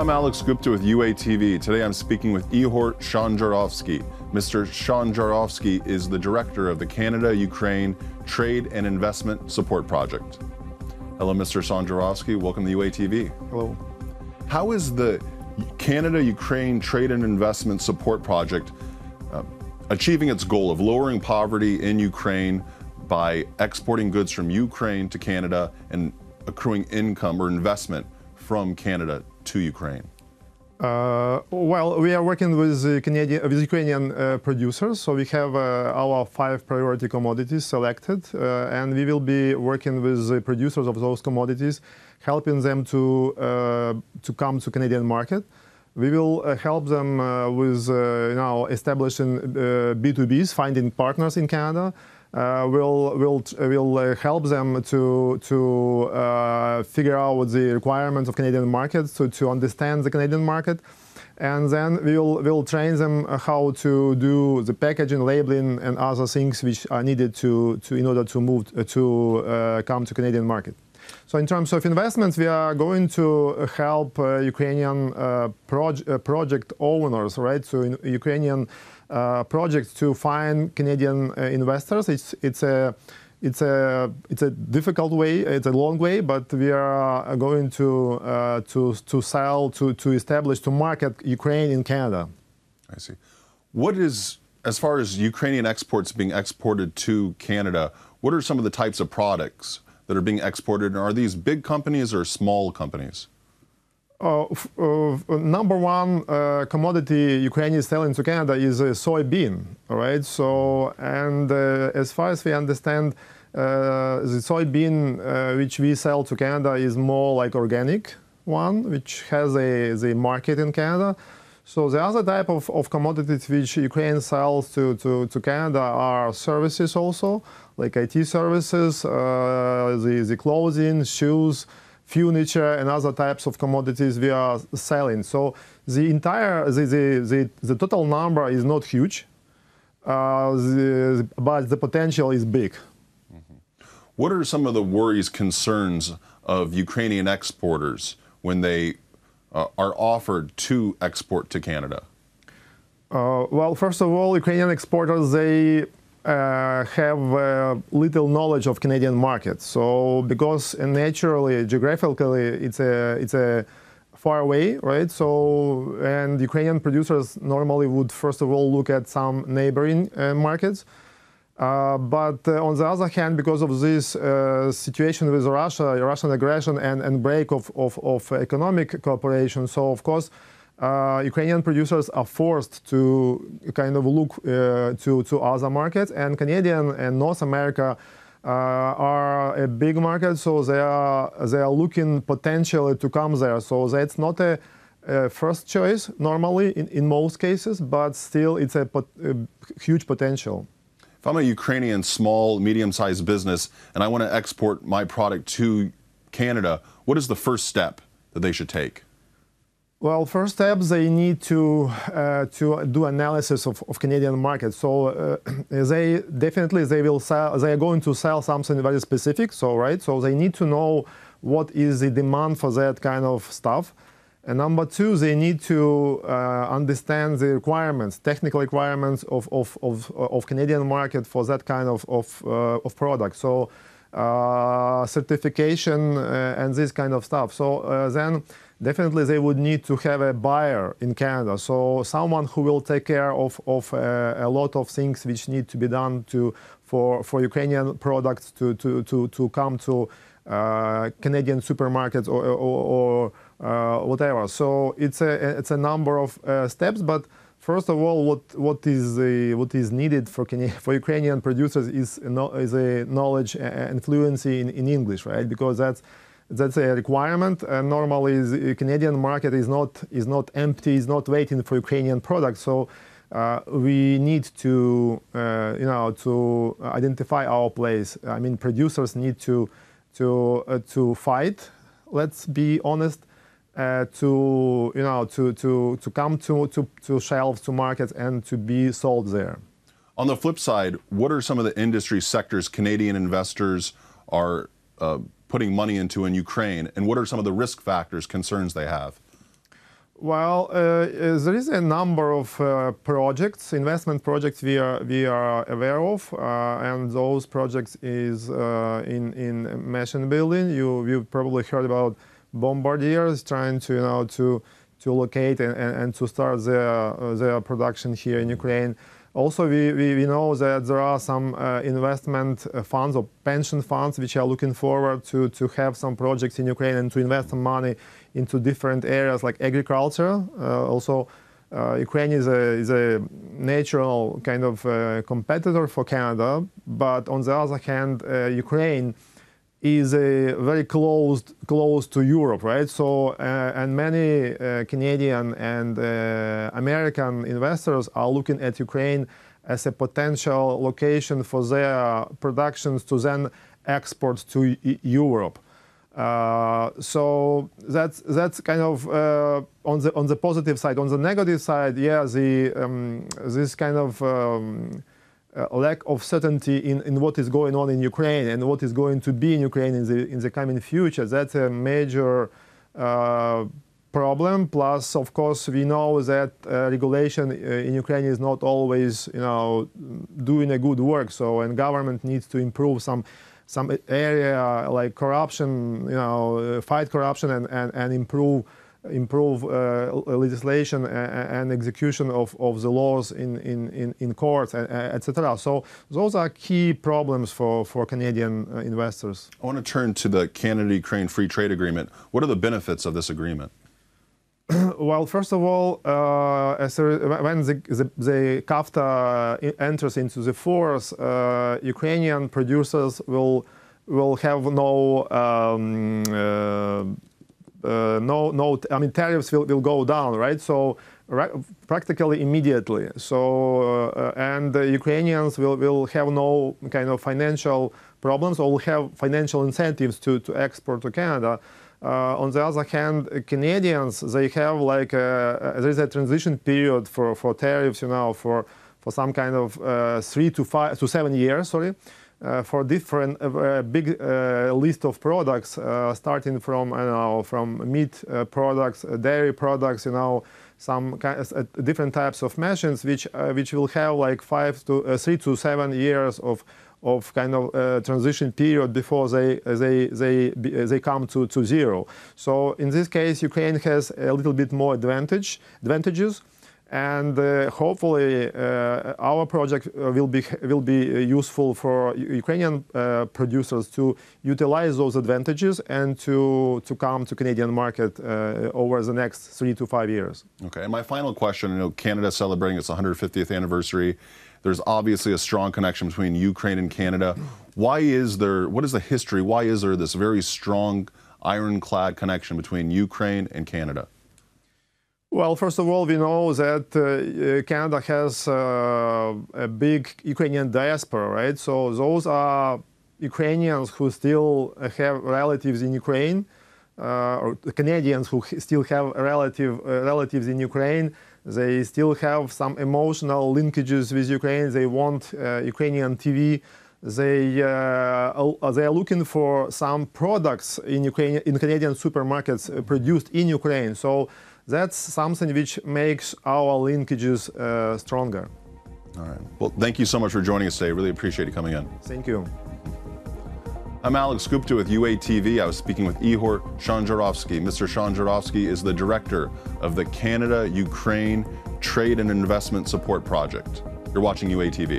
I'm Alex Gupta with UATV. Today I'm speaking with Ihor Sanzharovskyi. Mr. Sanzharovskyi is the director of the Canada-Ukraine Trade and Investment Support Project. Hello, Mr. Sanzharovskyi. Welcome to UATV. Hello. How is the Canada-Ukraine Trade and Investment Support Project achieving its goal of lowering poverty in Ukraine by exporting goods from Ukraine to Canada and accruing income or investment from Canada to Ukraine? Well, we are working with Ukrainian producers, so we have our 5 priority commodities selected, and we will be working with the producers of those commodities, helping them to come to Canadian market. We will help them with establishing B2Bs, finding partners in Canada. We'll help them to figure out the requirements of Canadian market, so to understand the Canadian market, and then we'll train them how to do the packaging, labeling, and other things which are needed in order to move to come to Canadian market. So in terms of investments, we are going to help Ukrainian project owners, right? So Ukrainian projects to find Canadian investors. It's a difficult way. It's a long way, but we are going to sell, to establish, to market Ukraine in Canada. I see. What is, as far as Ukrainian exports being exported to Canada, what are some of the types of products that are being exported? And are these big companies or small companies? Number one commodity Ukraine is selling to Canada is soybean, all right? So, and as far as we understand, the soybean which we sell to Canada is more like organic one, which has the market in Canada. So the other type of commodities which Ukraine sells to Canada are services also, like IT services, the clothing, shoes, furniture, and other types of commodities we are selling. So the entire, the total number is not huge, but the potential is big. Mm-hmm. What are some of the worries, concerns of Ukrainian exporters when they are offered to export to Canada? Well, first of all, Ukrainian exporters, they have little knowledge of Canadian market. So because naturally, geographically, it's a far away, right? So, and Ukrainian producers normally would first of all look at some neighboring markets. But on the other hand, because of this situation with Russia, Russian aggression and break of economic cooperation, so of course, Ukrainian producers are forced to kind of look to other markets, and Canadian and North America are a big market, so they are looking potentially to come there. So that's not a first choice normally in most cases, but still it's a huge potential. If I'm a Ukrainian small, medium-sized business and I want to export my product to Canada, what is the first step that they should take? Well, first step, they need to do analysis of Canadian market. So they are going to sell something very specific. So right, so they need to know what is the demand for that kind of stuff. And number two, they need to understand the requirements, technical requirements of Canadian market for that kind of product. So certification and this kind of stuff. So then definitely they would need to have a buyer in Canada. So someone who will take care of a lot of things which need to be done for Ukrainian products to come to Canadian supermarkets or whatever. So it's a number of steps, but first of all, what is needed for Ukrainian producers is a knowledge and fluency in English, right? Because that's a requirement, and normally the Canadian market is not empty, is not waiting for Ukrainian products. So we need to to identify our place. I mean, producers need to fight. Let's be honest. To come to shelves, to markets, and to be sold there. On the flip side, what are some of the industry sectors Canadian investors are putting money into in Ukraine, and what are some of the risk factors, concerns they have? Well, there is a number of projects, investment projects we are aware of, and those projects is in machine building. You've probably heard about Bombardiers trying to to locate and to start their production here in Ukraine. Also, we know that there are some investment funds or pension funds which are looking forward to have some projects in Ukraine and to invest some money into different areas like agriculture. Also, Ukraine is a natural kind of competitor for Canada, but on the other hand, Ukraine is very close to Europe, right? So, and many Canadian and American investors are looking at Ukraine as a potential location for their productions to then export to Europe. So that's kind of on the positive side. On the negative side, yeah, this kind of lack of certainty in what is going on in Ukraine and what is going to be in Ukraine in the coming future. That's a major problem. Plus, of course, we know that regulation in Ukraine is not always, doing a good work. So, and government needs to improve some area like corruption, fight corruption and improve legislation and execution of the laws in courts, etc. So those are key problems for Canadian investors. I want to turn to the Canada-Ukraine Free Trade Agreement. What are the benefits of this agreement? Well, first of all, when the CAFTA enters into the force, Ukrainian producers will have tariffs will go down, right? So practically immediately. So and the Ukrainians will have no kind of financial problems or will have financial incentives to export to Canada. On the other hand, Canadians, they have like there is a transition period for tariffs, for some kind of 3 to 7 years, sorry. For different big list of products, starting from meat products, dairy products, some different types of machines, which will have like 3 to 7 years of kind of transition period before they come to zero. So in this case, Ukraine has a little bit more advantages. And hopefully, our project will be useful for Ukrainian producers to utilize those advantages and to come to Canadian market over the next 3 to 5 years. Okay. And my final question: Canada celebrating its 150th anniversary. There's obviously a strong connection between Ukraine and Canada. What is the history? Why is there this very strong, ironclad connection between Ukraine and Canada? Well, first of all, we know that Canada has a big Ukrainian diaspora, right? So those are Ukrainians who still have relatives in Ukraine, or Canadians who still have relatives in Ukraine. They still have some emotional linkages with Ukraine. They want Ukrainian TV. They are looking for some products in Canadian supermarkets produced in Ukraine. So that's something which makes our linkages stronger. All right. Well, thank you so much for joining us today. Really appreciate you coming in. Thank you. I'm Alex Gupta with UATV. I was speaking with Ihor Sanzharovskyi. Mr. Sanzharovskyi is the director of the Canada-Ukraine Trade and Investment Support Project. You're watching UATV.